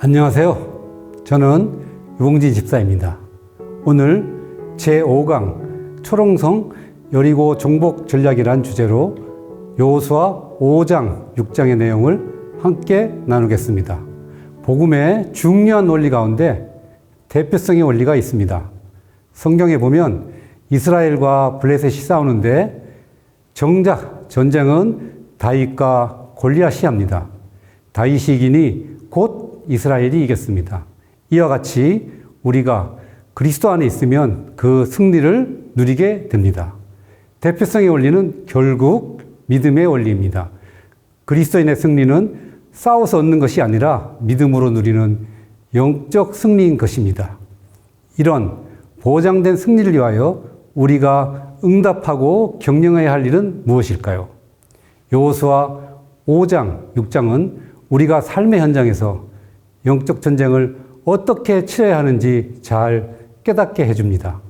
안녕하세요. 저는 유봉진 집사입니다. 오늘 제5강 초롱성 여리고 정복 전략이란 주제로 여호수아 5장, 6장의 내용을 함께 나누겠습니다. 복음의 중요한 원리 가운데 대표성의 원리가 있습니다. 성경에 보면 이스라엘과 블레셋이 싸우는데 정작 전쟁은 다윗과 골리앗이 합니다. 다윗이 이기니 곧 이스라엘이 이겼습니다. 이와 같이 우리가 그리스도 안에 있으면 그 승리를 누리게 됩니다. 대표성의 원리는 결국 믿음의 원리입니다. 그리스도인의 승리는 싸워서 얻는 것이 아니라 믿음으로 누리는 영적 승리인 것입니다. 이런 보장된 승리를 위하여 우리가 응답하고 경영해야 할 일은 무엇일까요? 여호수아 5장, 6장은 우리가 삶의 현장에서 영적 전쟁을 어떻게 치러야 하는지 잘 깨닫게 해줍니다.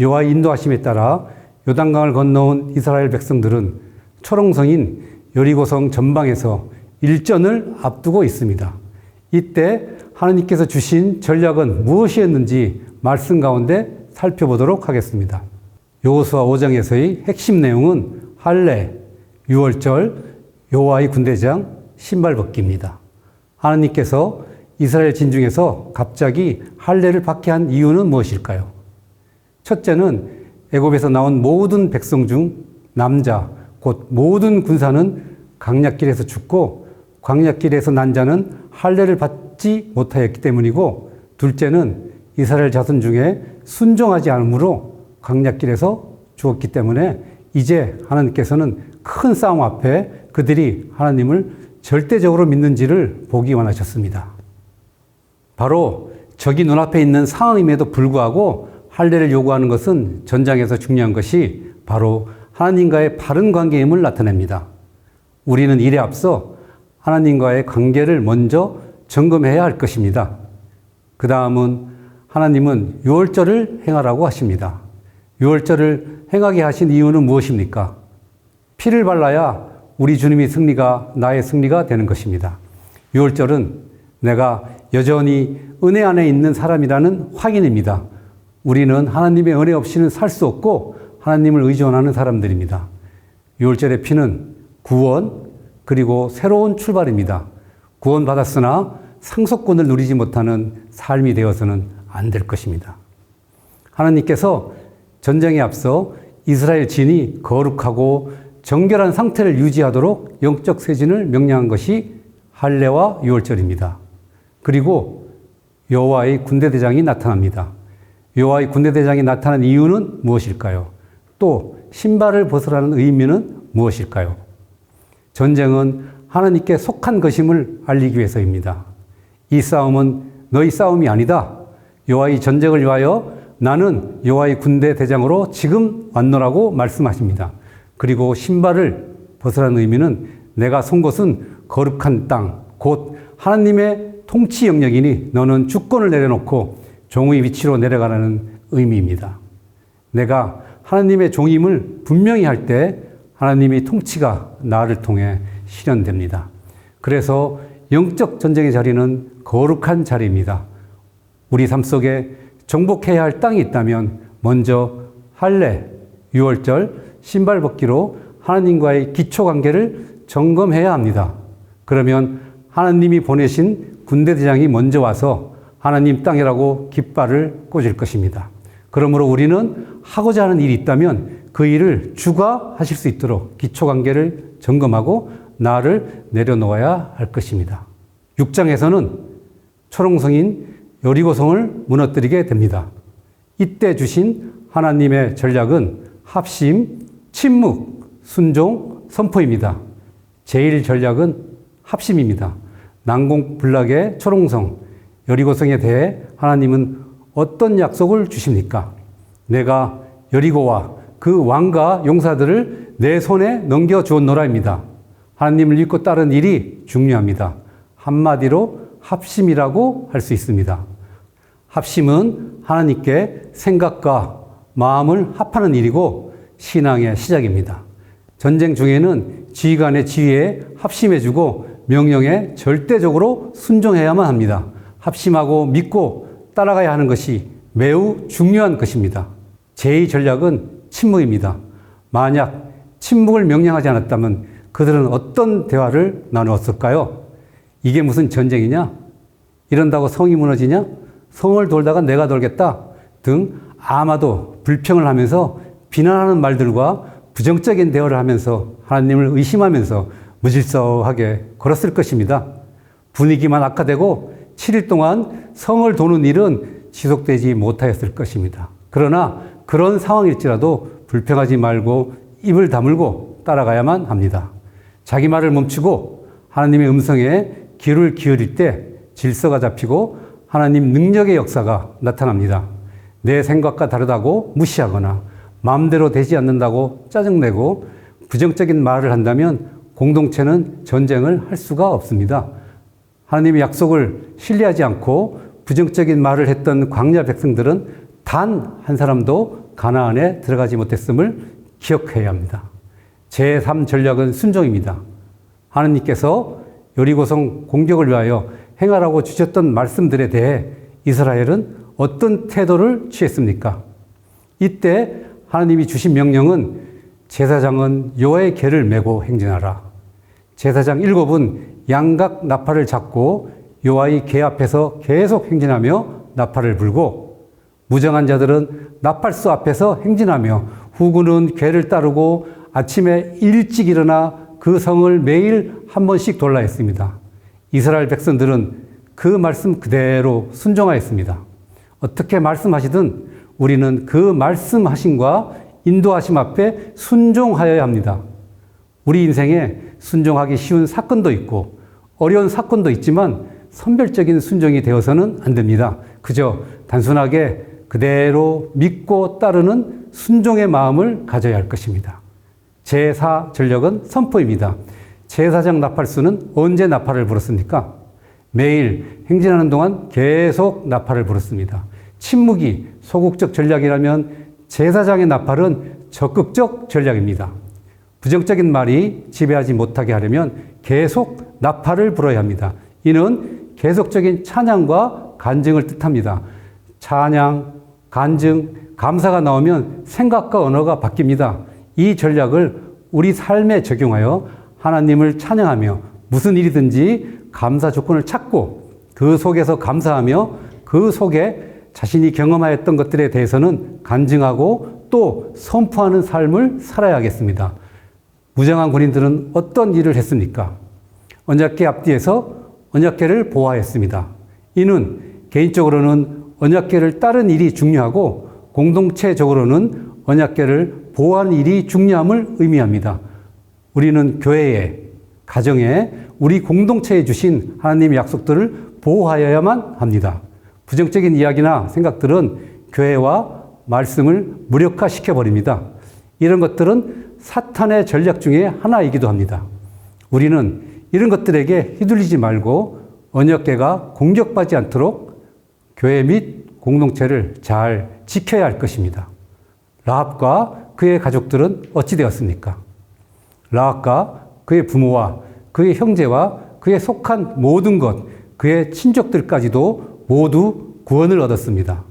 여호와의 인도하심에 따라 요단강을 건너온 이스라엘 백성들은 초롱성인 여리고성 전방에서 일전을 앞두고 있습니다. 이때 하나님께서 주신 전략은 무엇이었는지 말씀 가운데 살펴보도록 하겠습니다. 여호수아 5장에서의 핵심 내용은 할례, 유월절, 여호와의 군대장, 신발 벗기입니다. 하나님께서 이스라엘 진중에서 갑자기 할례를 받게 한 이유는 무엇일까요? 첫째는 애굽에서 나온 모든 백성 중 남자, 곧 모든 군사는 강약길에서 죽고 광약길에서 난 자는 할례를 받지 못하였기 때문이고, 둘째는 이스라엘 자손 중에 순종하지 않으므로 광약길에서 죽었기 때문에 이제 하나님께서는 큰 싸움 앞에 그들이 하나님을 절대적으로 믿는지를 보기 원하셨습니다. 바로 적이 눈앞에 있는 상황임에도 불구하고 할례를 요구하는 것은 전장에서 중요한 것이 바로 하나님과의 바른 관계임을 나타냅니다. 우리는 이에 앞서 하나님과의 관계를 먼저 점검해야 할 것입니다. 그 다음은 하나님은 유월절을 행하라고 하십니다. 유월절을 행하게 하신 이유는 무엇입니까? 피를 발라야 우리 주님의 승리가 나의 승리가 되는 것입니다. 유월절은 내가 여전히 은혜 안에 있는 사람이라는 확인입니다. 우리는 하나님의 은혜 없이는 살 수 없고 하나님을 의존하는 사람들입니다. 유월절의 피는 구원 그리고 새로운 출발입니다. 구원받았으나 상속권을 누리지 못하는 삶이 되어서는 안 될 것입니다. 하나님께서 전쟁에 앞서 이스라엘 진이 거룩하고 정결한 상태를 유지하도록 영적 세진을 명령한 것이 할례와 유월절입니다. 그리고 여호와의 군대대장이 나타납니다. 여호와의 군대대장이 나타난 이유는 무엇일까요? 또 신발을 벗으라는 의미는 무엇일까요? 전쟁은 하나님께 속한 것임을 알리기 위해서입니다. 이 싸움은 너희 싸움이 아니다. 여호와의 전쟁을 위하여 나는 여호와의 군대대장으로 지금 왔노라고 말씀하십니다. 그리고 신발을 벗으라는 의미는 내가 선 곳은 거룩한 땅, 곧 하나님의 통치 영역이니 너는 주권을 내려놓고 종의 위치로 내려가라는 의미입니다. 내가 하나님의 종임을 분명히 할 때 하나님의 통치가 나를 통해 실현됩니다. 그래서 영적 전쟁의 자리는 거룩한 자리입니다. 우리 삶 속에 정복해야 할 땅이 있다면 먼저 할례, 유월절, 신발 벗기로 하나님과의 기초관계를 점검해야 합니다. 그러면 하나님이 보내신 군대대장이 먼저 와서 하나님 땅이라고 깃발을 꽂을 것입니다. 그러므로 우리는 하고자 하는 일이 있다면 그 일을 주가 하실 수 있도록 기초관계를 점검하고 나를 내려놓아야 할 것입니다. 6장에서는 초롱성인 여리고성을 무너뜨리게 됩니다. 이때 주신 하나님의 전략은 합심, 침묵, 순종, 선포입니다. 제1전략은 합심입니다. 난공불락의 초롱성, 여리고성에 대해 하나님은 어떤 약속을 주십니까? 내가 여리고와 그 왕과 용사들을 내 손에 넘겨주었노라입니다. 하나님을 믿고 따른 일이 중요합니다. 한마디로 합심이라고 할 수 있습니다. 합심은 하나님께 생각과 마음을 합하는 일이고 신앙의 시작입니다. 전쟁 중에는 지휘관의 지휘에 합심해주고 명령에 절대적으로 순종해야만 합니다. 합심하고 믿고 따라가야 하는 것이 매우 중요한 것입니다. 제2 전략은 침묵입니다. 만약 침묵을 명령하지 않았다면 그들은 어떤 대화를 나누었을까요? 이게 무슨 전쟁이냐? 이런다고 성이 무너지냐? 성을 돌다가 내가 돌겠다 등 아마도 불평을 하면서 비난하는 말들과 부정적인 대화를 하면서 하나님을 의심하면서 무질서하게 걸었을 것입니다. 분위기만 악화되고 7일 동안 성을 도는 일은 지속되지 못하였을 것입니다. 그러나 그런 상황일지라도 불평하지 말고 입을 다물고 따라가야만 합니다. 자기 말을 멈추고 하나님의 음성에 귀를 기울일 때 질서가 잡히고 하나님 능력의 역사가 나타납니다. 내 생각과 다르다고 무시하거나 마음대로 되지 않는다고 짜증내고 부정적인 말을 한다면 공동체는 전쟁을 할 수가 없습니다. 하나님의 약속을 신뢰하지 않고 부정적인 말을 했던 광야 백성들은 단 한 사람도 가나안에 들어가지 못했음을 기억해야 합니다. 제3 전략은 순종입니다. 하나님께서 여리고성 공격을 위하여 행하라고 주셨던 말씀들에 대해 이스라엘은 어떤 태도를 취했습니까? 이때 하나님이 주신 명령은 제사장은 여호와의 궤를 메고 행진하라. 제사장 7은 양각 나팔을 잡고 여호와의 궤 앞에서 계속 행진하며 나팔을 불고 무정한 자들은 나팔수 앞에서 행진하며 후군은 궤를 따르고 아침에 일찍 일어나 그 성을 매일 한 번씩 돌라 했습니다. 이스라엘 백성들은 그 말씀 그대로 순종하였습니다. 어떻게 말씀하시든 우리는 그 말씀하심과 인도하심 앞에 순종하여야 합니다. 우리 인생에 순종하기 쉬운 사건도 있고 어려운 사건도 있지만 선별적인 순종이 되어서는 안 됩니다. 그저 단순하게 그대로 믿고 따르는 순종의 마음을 가져야 할 것입니다. 제4 전략은 선포입니다. 제사장 나팔수는 언제 나팔을 불었습니까? 매일 행진하는 동안 계속 나팔을 불었습니다. 침묵이 소극적 전략이라면 제사장의 나팔은 적극적 전략입니다. 부정적인 말이 지배하지 못하게 하려면 계속 나팔을 불어야 합니다. 이는 계속적인 찬양과 간증을 뜻합니다. 찬양, 간증, 감사가 나오면 생각과 언어가 바뀝니다. 이 전략을 우리 삶에 적용하여 하나님을 찬양하며 무슨 일이든지 감사 조건을 찾고 그 속에서 감사하며 그 속에 자신이 경험하였던 것들에 대해서는 간증하고 또 선포하는 삶을 살아야겠습니다. 무장한 군인들은 어떤 일을 했습니까? 언약궤 앞뒤에서 언약궤를 보호하였습니다. 이는 개인적으로는 언약궤를 따른 일이 중요하고 공동체적으로는 언약궤를 보호하는 일이 중요함을 의미합니다. 우리는 교회에, 가정에, 우리 공동체에 주신 하나님의 약속들을 보호하여야만 합니다. 부정적인 이야기나 생각들은 교회와 말씀을 무력화시켜버립니다. 이런 것들은 사탄의 전략 중에 하나이기도 합니다. 우리는 이런 것들에게 휘둘리지 말고 언약궤가 공격받지 않도록 교회 및 공동체를 잘 지켜야 할 것입니다. 라합과 그의 가족들은 어찌 되었습니까? 라합과 그의 부모와 그의 형제와 그의 속한 모든 것, 그의 친족들까지도 모두 구원을 얻었습니다.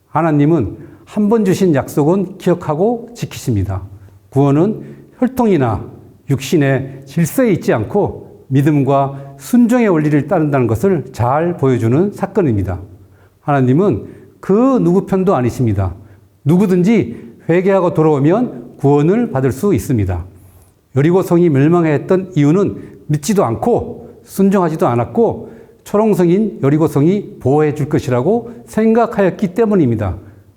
하나님은 한 번 주신 약속은 기억하고 지키십니다. 구원은 혈통이나 육신의 질서에 있지 않고 믿음과 순종의 원리를 따른다는 것을 잘 보여주는 사건입니다. 하나님은 그 누구 편도 아니십니다. 누구든지 회개하고 돌아오면 구원을 받을 수 있습니다. 여리고성이 멸망했던 이유는 믿지도 않고 순종하지도 않았고 초롱성인 여리고성이 보호해 줄 것이라고 생각하였기 때문입니다.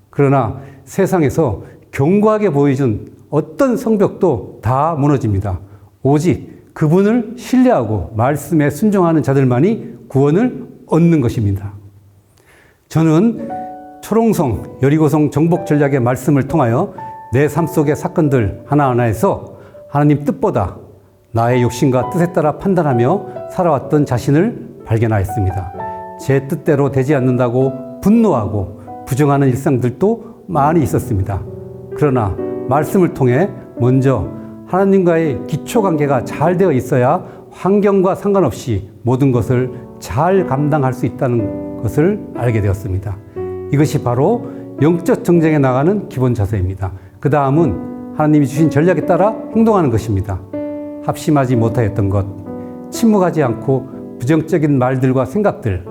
그러나 세상에서 견고하게 보여준 어떤 성벽도 다 무너집니다. 오직 그분을 신뢰하고 말씀에 순종하는 자들만이 구원을 얻는 것입니다. 저는 초롱성, 여리고성 정복 전략의 말씀을 통하여 내 삶 속의 사건들 하나하나에서 하나님 뜻보다 나의 욕심과 뜻에 따라 판단하며 살아왔던 자신을 발견하였습니다. 제 뜻대로 되지 않는다고 분노하고 부정하는 일상들도 많이 있었습니다. 그러나 말씀을 통해 먼저 하나님과의 기초 관계가 잘 되어 있어야 환경과 상관없이 모든 것을 잘 감당할 수 있다는 것을 알게 되었습니다. 이것이 바로 영적 전쟁에 나가는 기본 자세입니다. 그 다음은 하나님이 주신 전략에 따라 행동하는 것입니다. 합심하지 못하였던 것, 침묵하지 않고 부정적인 말들과 생각들,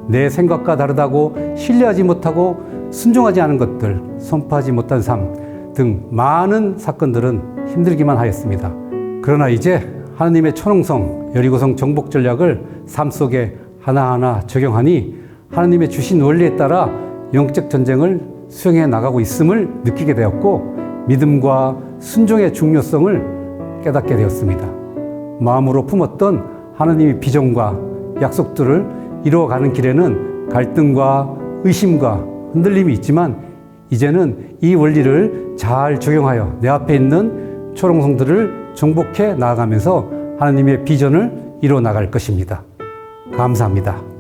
내 생각과 다르다고 신뢰하지 못하고 순종하지 않은 것들, 선포하지 못한 삶 등 많은 사건들은 힘들기만 하였습니다. 그러나 이제 하나님의 초롱성, 여리고성 정복 전략을 삶 속에 하나하나 적용하니 하나님의 주신 원리에 따라 영적 전쟁을 수행해 나가고 있음을 느끼게 되었고 믿음과 순종의 중요성을 깨닫게 되었습니다. 마음으로 품었던 하나님의 비전과 약속들을 이루어가는 길에는 갈등과 의심과 흔들림이 있지만 이제는 이 원리를 잘 적용하여 내 앞에 있는 초롱성들을 정복해 나아가면서 하나님의 비전을 이루어 나갈 것입니다. 감사합니다.